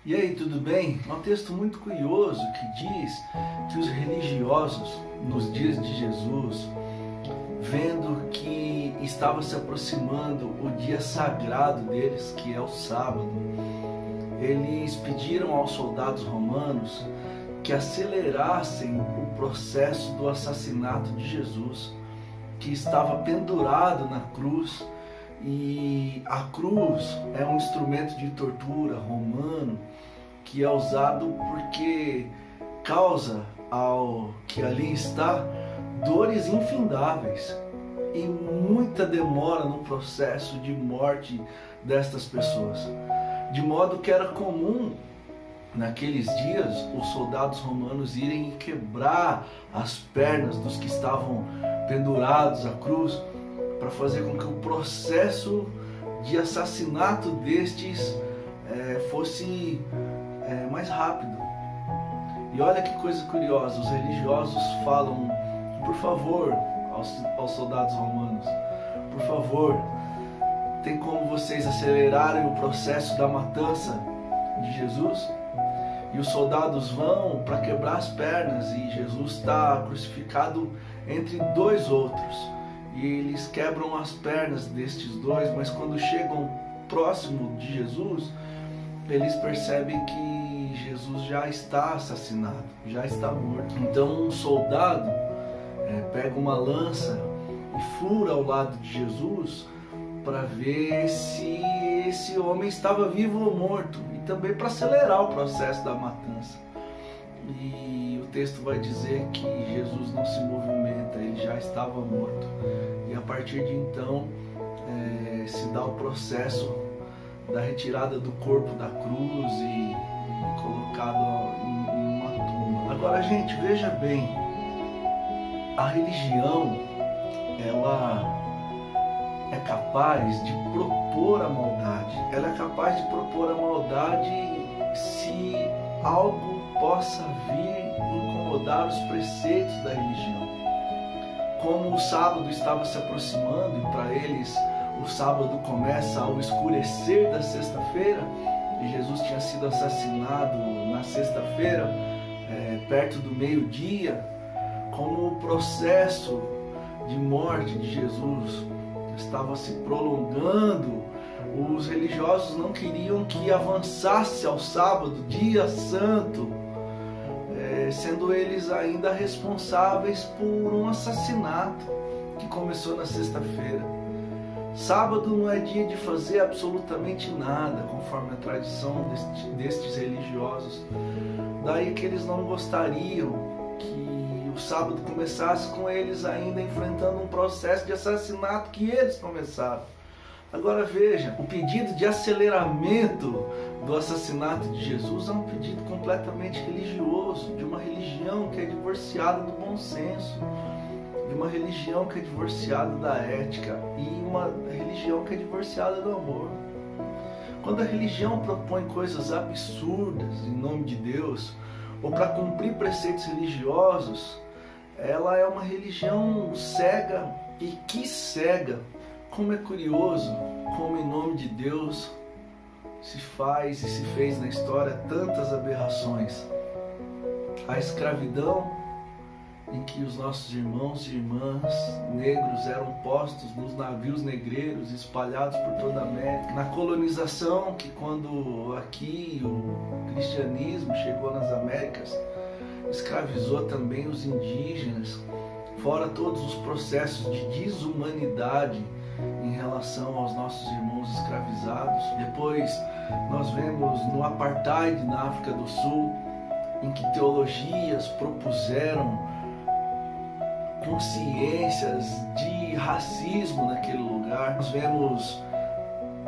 E aí, tudo bem? É um texto muito curioso que diz que os religiosos, nos dias de Jesus, vendo que estava se aproximando o dia sagrado deles, que é o sábado, eles pediram aos soldados romanos que acelerassem o processo do assassinato de Jesus, que estava pendurado na cruz. E a cruz é um instrumento de tortura romano que é usado porque causa ao que ali está dores infindáveis e muita demora no processo de morte destas pessoas. De modo que era comum naqueles dias os soldados romanos irem quebrar as pernas dos que estavam pendurados à cruz, para fazer com que o processo de assassinato destes fosse mais rápido. E olha que coisa curiosa, os religiosos falam, por favor, aos soldados romanos, por favor, tem como vocês acelerarem o processo da matança de Jesus? E os soldados vão para quebrar as pernas e Jesus está crucificado entre dois outros. E eles quebram as pernas destes dois, mas quando chegam próximo de Jesus, eles percebem que Jesus já está assassinado, já está morto. Então um soldado pega uma lança e fura ao lado de Jesus para ver se esse homem estava vivo ou morto, e também para acelerar o processo da matança. E o texto vai dizer que Jesus não se movimenta, ele já estava morto. E a partir de então se dá o processo da retirada do corpo da cruz e colocado em uma tumba. Agora, gente, veja bem, a religião, ela é capaz de propor a maldade. Ela é capaz de propor a maldade se algo possa vir incomodar os preceitos da religião. Como o sábado estava se aproximando e para eles o sábado começa ao escurecer da sexta-feira, e Jesus tinha sido assassinado na sexta-feira, perto do meio-dia, como o processo de morte de Jesus estava se prolongando, os religiosos não queriam que avançasse ao sábado, dia santo, sendo eles ainda responsáveis por um assassinato que começou na sexta-feira. Sábado não é dia de fazer absolutamente nada, conforme a tradição destes religiosos. Daí que eles não gostariam que o sábado começasse com eles ainda enfrentando um processo de assassinato que eles começaram. Agora veja, o pedido de aceleramento do assassinato de Jesus é um pedido completamente religioso, de uma religião que é divorciada do bom senso, de uma religião que é divorciada da ética e uma religião que é divorciada do amor. Quando a religião propõe coisas absurdas em nome de Deus, ou para cumprir preceitos religiosos, ela é uma religião cega e que cega. Como é curioso como em nome de Deus se faz e se fez na história tantas aberrações. A escravidão, em que os nossos irmãos e irmãs negros eram postos nos navios negreiros espalhados por toda a América. Na colonização, que quando aqui o cristianismo chegou nas Américas, escravizou também os indígenas, fora todos os processos de desumanidade em relação aos nossos irmãos escravizados. Depois nós vemos no apartheid na África do Sul, em que teologias propuseram consciências de racismo naquele lugar. Nós vemos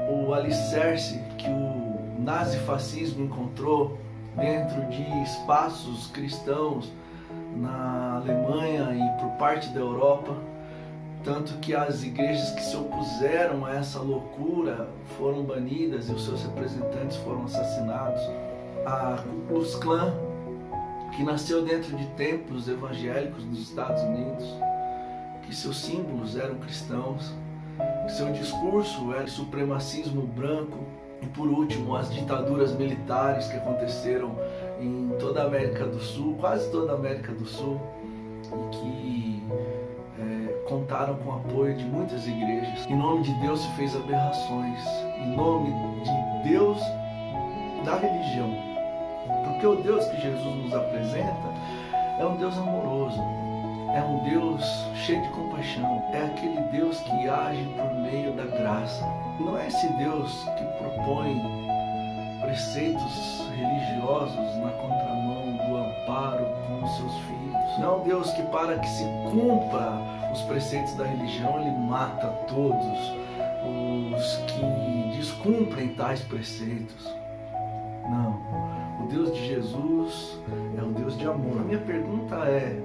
o alicerce que o nazifascismo encontrou dentro de espaços cristãos na Alemanha e por parte da Europa, tanto que as igrejas que se opuseram a essa loucura foram banidas e os seus representantes foram assassinados. A Ku Klux Klan, que nasceu dentro de templos evangélicos dos Estados Unidos, que seus símbolos eram cristãos, que seu discurso era supremacismo branco, E por último, as ditaduras militares que aconteceram em toda a América do Sul, quase toda a América do Sul, e que contaram com o apoio de muitas igrejas. Em nome de Deus se fez aberrações, em nome de Deus da religião. Porque o Deus que Jesus nos apresenta é um Deus amoroso, é um Deus cheio de compaixão, é aquele Deus que age por meio da graça. Não é esse Deus que propõe preceitos religiosos na contramão do amparo com os seus filhos. Não é um Deus que, para que se cumpra os preceitos da religião, ele mata todos os que descumprem tais preceitos. Não, o Deus de Jesus é um Deus de amor. A minha pergunta é: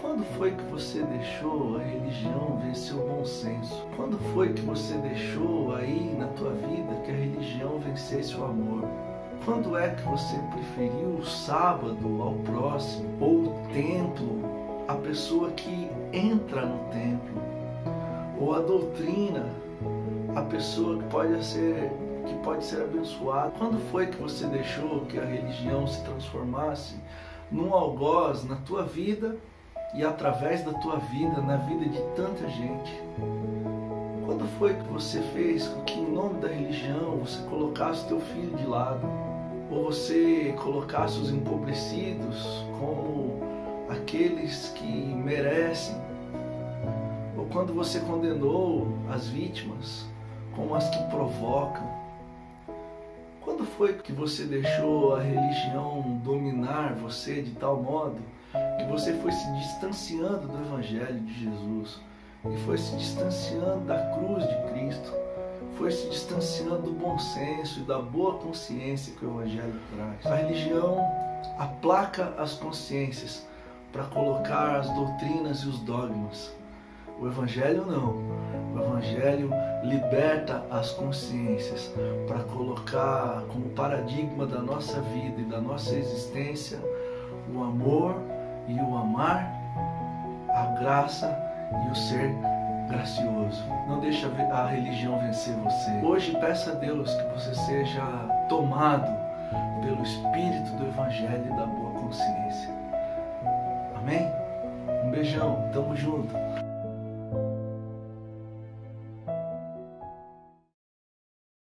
quando foi que você deixou a religião vencer o bom senso? Quando foi que você deixou aí na tua vida que a religião vencesse o amor? Quando é que você preferiu o sábado ao próximo, ou o templo à pessoa que entra no templo, ou a doutrina à pessoa que pode ser abençoada? Quando foi que você deixou que a religião se transformasse num algoz na tua vida e através da tua vida, na vida de tanta gente? Quando foi que você fez com que, em nome da religião, você colocasse o teu filho de lado? Ou você colocasse os empobrecidos como aqueles que merecem? Ou quando você condenou as vítimas como as que provocam? Quando foi que você deixou a religião dominar você de tal modo que você foi se distanciando do Evangelho de Jesus, e foi se distanciando da cruz de Cristo, foi se distanciando do bom senso e da boa consciência que o Evangelho traz? A religião aplaca as consciências para colocar as doutrinas e os dogmas. O Evangelho não. O Evangelho liberta as consciências para colocar como paradigma da nossa vida e da nossa existência o amor e o amar, a graça e o ser gracioso. Não deixa a religião vencer você. Hoje peça a Deus que você seja tomado pelo Espírito do Evangelho e da boa consciência. Amém? Um beijão, tamo junto.